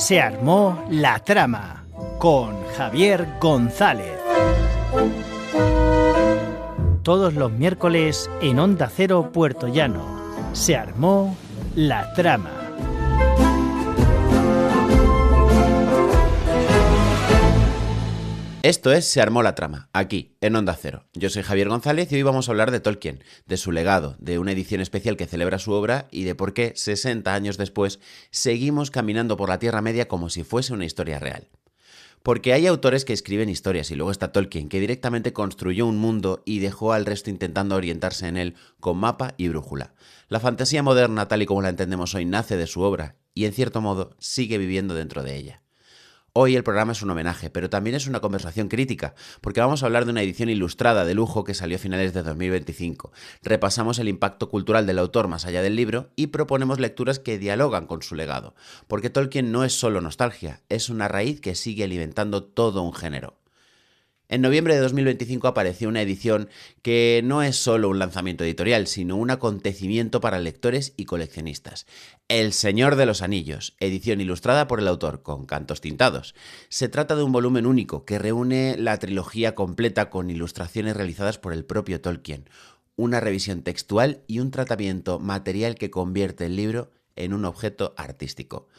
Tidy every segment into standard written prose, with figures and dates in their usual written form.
Se armó la trama con Javier González. Todos los miércoles en Onda Cero Puerto Llano. Se armó la trama. Esto es Se armó la trama, aquí, en Onda Cero. Yo soy Javier González y hoy vamos a hablar de Tolkien, de su legado, de una edición especial que celebra su obra y de por qué, 60 años después, seguimos caminando por la Tierra Media como si fuese una historia real. Porque hay autores que escriben historias y luego está Tolkien, que directamente construyó un mundo y dejó al resto intentando orientarse en él con mapa y brújula. La fantasía moderna, tal y como la entendemos hoy, nace de su obra y, en cierto modo, sigue viviendo dentro de ella. Hoy el programa es un homenaje, pero también es una conversación crítica, porque vamos a hablar de una edición ilustrada de lujo que salió a finales de 2025. Repasamos el impacto cultural del autor más allá del libro y proponemos lecturas que dialogan con su legado, porque Tolkien no es solo nostalgia, es una raíz que sigue alimentando todo un género. En noviembre de 2025 apareció una edición que no es solo un lanzamiento editorial, sino un acontecimiento para lectores y coleccionistas. El Señor de los Anillos, edición ilustrada por el autor, con cantos tintados. Se trata de un volumen único que reúne la trilogía completa con ilustraciones realizadas por el propio Tolkien, una revisión textual y un tratamiento material que convierte el libro en un objeto artístico.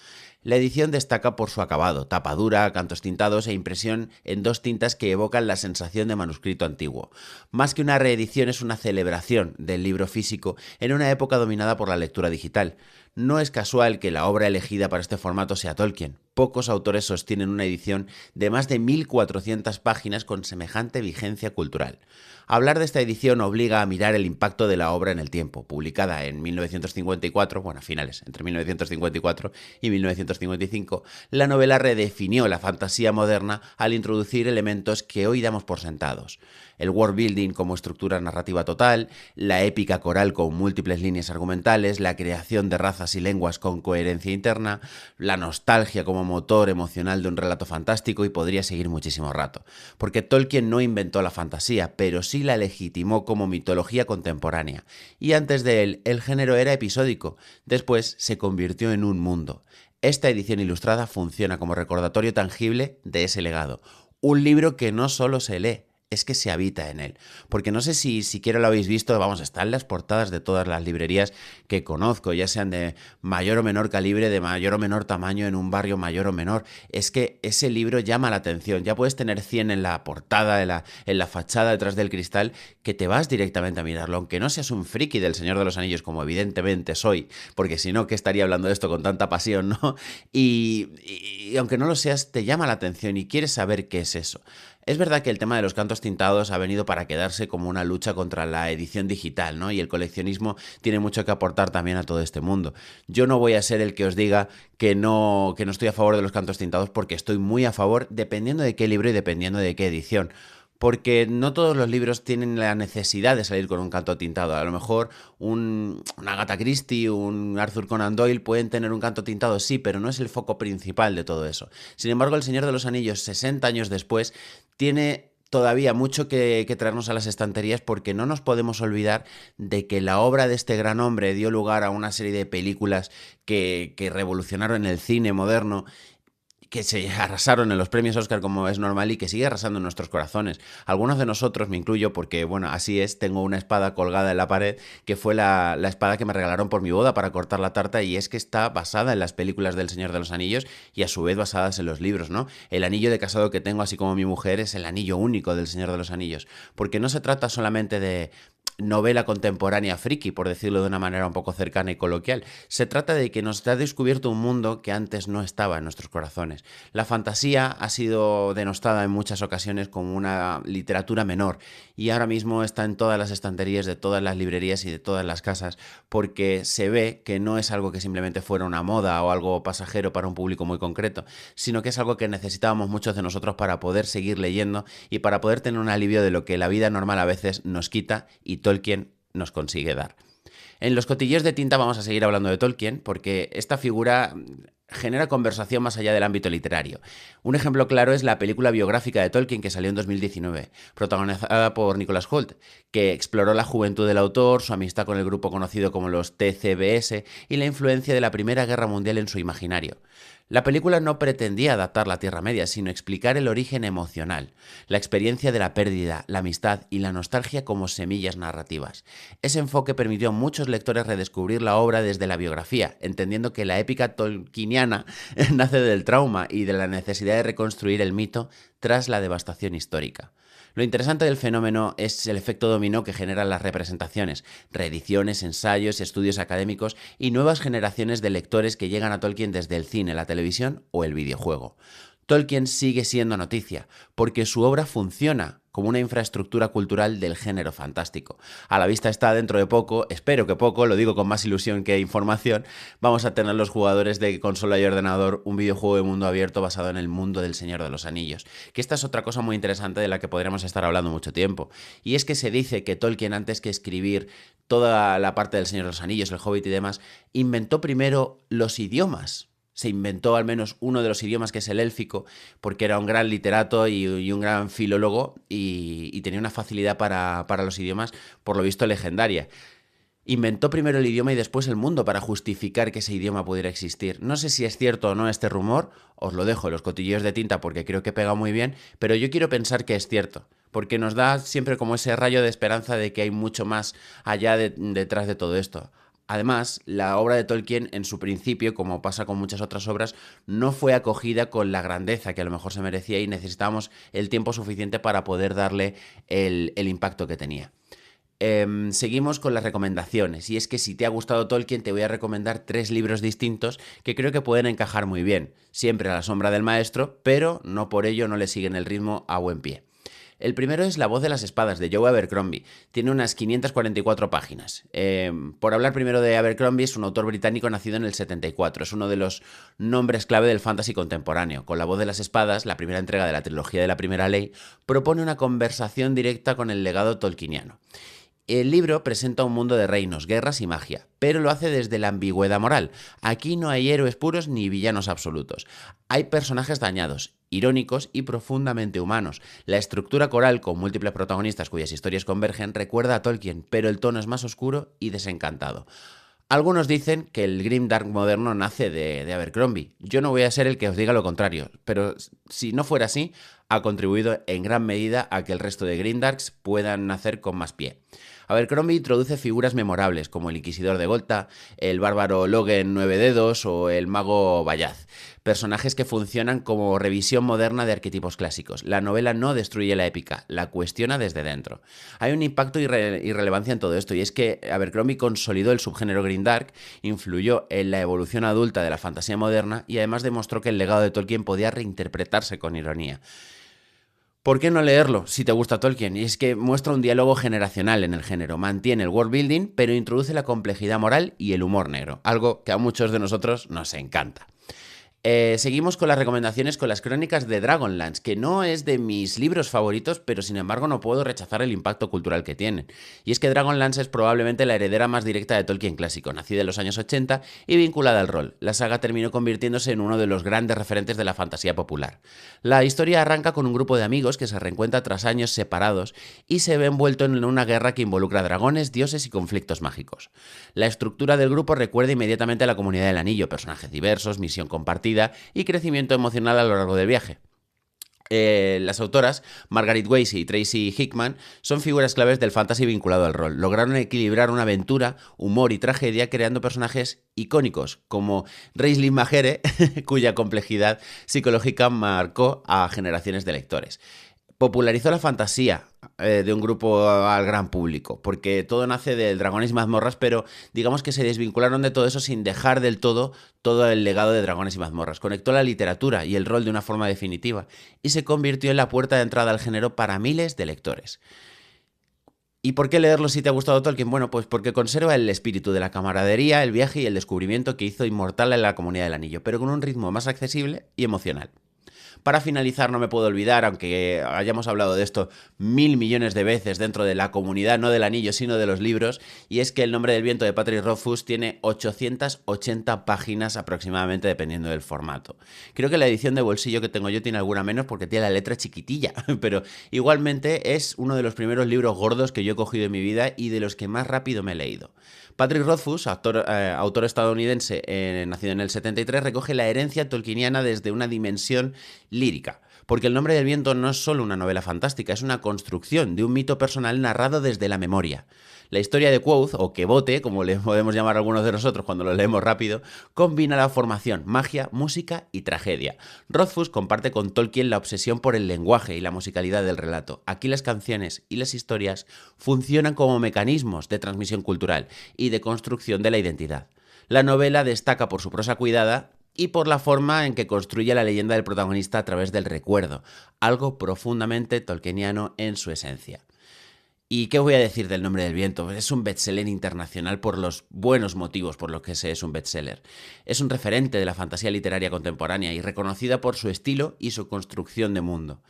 La edición destaca por su acabado, tapa dura, cantos tintados e impresión en dos tintas que evocan la sensación de manuscrito antiguo. Más que una reedición, es una celebración del libro físico en una época dominada por la lectura digital. No es casual que la obra elegida para este formato sea Tolkien. Pocos autores sostienen una edición de más de 1400 páginas con semejante vigencia cultural. Hablar de esta edición obliga a mirar el impacto de la obra en el tiempo. Publicada en 1954, bueno, a finales, entre 1954 y 1955, la novela redefinió la fantasía moderna al introducir elementos que hoy damos por sentados. El world building como estructura narrativa total, la épica coral con múltiples líneas argumentales, la creación de razas y lenguas con coherencia interna, la nostalgia como motor emocional de un relato fantástico y podría seguir muchísimo rato. Porque Tolkien no inventó la fantasía, pero sí la legitimó como mitología contemporánea. Y antes de él, el género era episódico. Después se convirtió en un mundo. Esta edición ilustrada funciona como recordatorio tangible de ese legado. Un libro que no solo se lee, es que se habita en él. Porque no sé si siquiera lo habéis visto, vamos, está en las portadas de todas las librerías que conozco, ya sean de mayor o menor calibre, de mayor o menor tamaño, en un barrio mayor o menor. Es que ese libro llama la atención. Ya puedes tener 100 en la portada, en la fachada detrás del cristal, que te vas directamente a mirarlo. Aunque no seas un friki del Señor de los Anillos, como evidentemente soy, porque si no, ¿qué estaría hablando de esto con tanta pasión, no? Y aunque no lo seas, te llama la atención y quieres saber qué es eso. Es verdad que el tema de los cantos tintados ha venido para quedarse como una lucha contra la edición digital, ¿no? Y el coleccionismo tiene mucho que aportar también a todo este mundo. Yo no voy a ser el que os diga que no estoy a favor de los cantos tintados, porque estoy muy a favor dependiendo de qué libro y dependiendo de qué edición. Porque no todos los libros tienen la necesidad de salir con un canto tintado. A lo mejor una Agatha Christie, un Arthur Conan Doyle pueden tener un canto tintado, sí, pero no es el foco principal de todo eso. Sin embargo, El Señor de los Anillos, 60 años después, tiene todavía mucho que traernos a las estanterías, porque no nos podemos olvidar de que la obra de este gran hombre dio lugar a una serie de películas que revolucionaron el cine moderno, que se arrasaron en los premios Oscar como es normal y que sigue arrasando en nuestros corazones. Algunos de nosotros, me incluyo, porque bueno, así es, tengo una espada colgada en la pared que fue la espada que me regalaron por mi boda para cortar la tarta, y es que está basada en las películas del Señor de los Anillos y a su vez basadas en los libros, ¿no? El anillo de casado que tengo, así como mi mujer, es el anillo único del Señor de los Anillos, porque no se trata solamente de novela contemporánea friki, por decirlo de una manera un poco cercana y coloquial. Se trata de que nos ha descubierto un mundo que antes no estaba en nuestros corazones. La fantasía ha sido denostada en muchas ocasiones como una literatura menor, y ahora mismo está en todas las estanterías de todas las librerías y de todas las casas, porque se ve que no es algo que simplemente fuera una moda o algo pasajero para un público muy concreto, sino que es algo que necesitábamos muchos de nosotros para poder seguir leyendo y para poder tener un alivio de lo que la vida normal a veces nos quita y Tolkien nos consigue dar. En los cotilleos de tinta vamos a seguir hablando de Tolkien, porque esta figura genera conversación más allá del ámbito literario. Un ejemplo claro es la película biográfica de Tolkien que salió en 2019, protagonizada por Nicholas Hoult, que exploró la juventud del autor, su amistad con el grupo conocido como los TCBS y la influencia de la Primera Guerra Mundial en su imaginario. La película no pretendía adaptar la Tierra Media, sino explicar el origen emocional, la experiencia de la pérdida, la amistad y la nostalgia como semillas narrativas. Ese enfoque permitió a muchos lectores redescubrir la obra desde la biografía, entendiendo que la épica tolkieniana nace del trauma y de la necesidad de reconstruir el mito tras la devastación histórica. Lo interesante del fenómeno es el efecto dominó que generan las representaciones, reediciones, ensayos, estudios académicos y nuevas generaciones de lectores que llegan a Tolkien desde el cine, la televisión o el videojuego. Tolkien sigue siendo noticia, porque su obra funciona como una infraestructura cultural del género fantástico. A la vista está dentro de poco, espero que poco, lo digo con más ilusión que información, vamos a tener los jugadores de consola y ordenador un videojuego de mundo abierto basado en el mundo del Señor de los Anillos. Que esta es otra cosa muy interesante de la que podríamos estar hablando mucho tiempo. Y es que se dice que Tolkien, antes que escribir toda la parte del Señor de los Anillos, el Hobbit y demás, inventó primero los idiomas. Se inventó al menos uno de los idiomas, que es el élfico, porque era un gran literato y un gran filólogo y tenía una facilidad para los idiomas, por lo visto, legendaria. Inventó primero el idioma y después el mundo para justificar que ese idioma pudiera existir. No sé si es cierto o no este rumor, os lo dejo en los cotilleos de tinta porque creo que pega muy bien, pero yo quiero pensar que es cierto, porque nos da siempre como ese rayo de esperanza de que hay mucho más allá detrás de todo esto. Además, la obra de Tolkien, en su principio, como pasa con muchas otras obras, no fue acogida con la grandeza que a lo mejor se merecía y necesitábamos el tiempo suficiente para poder darle el impacto que tenía. Seguimos con las recomendaciones, y es que si te ha gustado Tolkien te voy a recomendar 3 libros distintos que creo que pueden encajar muy bien, siempre a la sombra del maestro, pero no por ello no le siguen el ritmo a buen pie. El primero es La voz de las espadas, de Joe Abercrombie. Tiene unas 544 páginas. Por hablar primero de Abercrombie, es un autor británico nacido en el 74. Es uno de los nombres clave del fantasy contemporáneo. Con La voz de las espadas, la primera entrega de la trilogía de la Primera Ley, propone una conversación directa con el legado tolkieniano. El libro presenta un mundo de reinos, guerras y magia, pero lo hace desde la ambigüedad moral. Aquí no hay héroes puros ni villanos absolutos. Hay personajes dañados, irónicos y profundamente humanos. La estructura coral, con múltiples protagonistas cuyas historias convergen, recuerda a Tolkien, pero el tono es más oscuro y desencantado. Algunos dicen que el grimdark moderno nace de Abercrombie. Yo no voy a ser el que os diga lo contrario, pero si no fuera así, ha contribuido en gran medida a que el resto de grimdarks puedan nacer con más pie. Abercrombie introduce figuras memorables como el Inquisidor de Golta, el bárbaro Logen Nueve Dedos o el mago Bayaz, personajes que funcionan como revisión moderna de arquetipos clásicos. La novela no destruye la épica, la cuestiona desde dentro. Hay un impacto y relevancia en todo esto, y es que Abercrombie consolidó el subgénero grimdark, influyó en la evolución adulta de la fantasía moderna y además demostró que el legado de Tolkien podía reinterpretarse con ironía. ¿Por qué no leerlo si te gusta Tolkien? Y es que muestra un diálogo generacional en el género, mantiene el world building, pero introduce la complejidad moral y el humor negro, algo que a muchos de nosotros nos encanta. Seguimos con las recomendaciones con las crónicas de Dragonlance, que no es de mis libros favoritos, pero sin embargo no puedo rechazar el impacto cultural que tienen. Y es que Dragonlance es probablemente la heredera más directa de Tolkien clásico, nacida en los años 80 y vinculada al rol. La saga terminó convirtiéndose en uno de los grandes referentes de la fantasía popular. La historia arranca con un grupo de amigos que se reencuentra tras años separados y se ve envuelto en una guerra que involucra dragones, dioses y conflictos mágicos. La estructura del grupo recuerda inmediatamente a la Comunidad del Anillo, personajes diversos, misión compartida y crecimiento emocional a lo largo del viaje. Las autoras, Margaret Weis y Tracy Hickman, son figuras claves del fantasy vinculado al rol. Lograron equilibrar una aventura, humor y tragedia creando personajes icónicos como Raistlin Mahere, cuya complejidad psicológica marcó a generaciones de lectores. Popularizó la fantasía de un grupo al gran público, porque todo nace del Dragones y Mazmorras, pero digamos que se desvincularon de todo eso sin dejar del todo el legado de Dragones y Mazmorras. Conectó la literatura y el rol de una forma definitiva y se convirtió en la puerta de entrada al género para miles de lectores. ¿Y por qué leerlo si te ha gustado Tolkien? Bueno, pues porque conserva el espíritu de la camaradería, el viaje y el descubrimiento que hizo inmortal a la Comunidad del Anillo, pero con un ritmo más accesible y emocional. Para finalizar, no me puedo olvidar, aunque hayamos hablado de esto 1000 millones de veces dentro de la comunidad, no del anillo, sino de los libros, y es que El nombre del viento de Patrick Rothfuss tiene 880 páginas aproximadamente, dependiendo del formato. Creo que la edición de bolsillo que tengo yo tiene alguna menos porque tiene la letra chiquitilla, pero igualmente es uno de los primeros libros gordos que yo he cogido en mi vida y de los que más rápido me he leído. Patrick Rothfuss, autor estadounidense nacido en el 73, recoge la herencia tolkieniana desde una dimensión lírica. Porque El nombre del viento no es solo una novela fantástica, es una construcción de un mito personal narrado desde la memoria. La historia de Quoth, o Quebote, como le podemos llamar algunos de nosotros cuando lo leemos rápido, combina la formación, magia, música y tragedia. Rothfuss comparte con Tolkien la obsesión por el lenguaje y la musicalidad del relato. Aquí las canciones y las historias funcionan como mecanismos de transmisión cultural y de construcción de la identidad. La novela destaca por su prosa cuidada y por la forma en que construye la leyenda del protagonista a través del recuerdo, algo profundamente tolkieniano en su esencia. ¿Y qué voy a decir del nombre del viento? Es un bestseller internacional por los buenos motivos por los que es un bestseller. Es un referente de la fantasía literaria contemporánea y reconocida por su estilo y su construcción de mundo.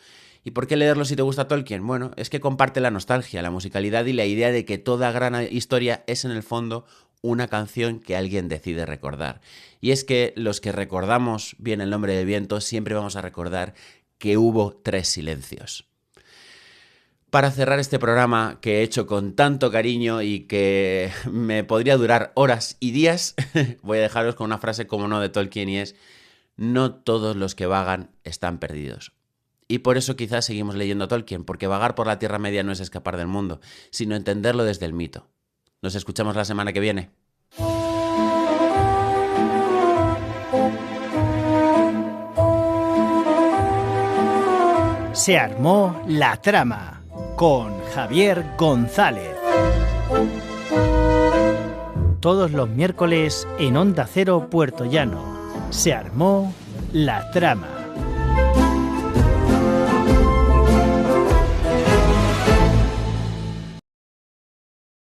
¿Y por qué leerlo si te gusta Tolkien? Bueno, es que comparte la nostalgia, la musicalidad y la idea de que toda gran historia es en el fondo una canción que alguien decide recordar. Y es que los que recordamos bien El nombre del viento siempre vamos a recordar que hubo 3 silencios. Para cerrar este programa que he hecho con tanto cariño y que me podría durar horas y días, voy a dejaros con una frase como no de Tolkien y es: no todos los que vagan están perdidos. Y por eso quizás seguimos leyendo Tolkien, porque vagar por la Tierra Media no es escapar del mundo, sino entenderlo desde el mito. Nos escuchamos la semana que viene. Se armó la trama con Javier González. Todos los miércoles en Onda Cero Puerto Llano. Se armó la trama.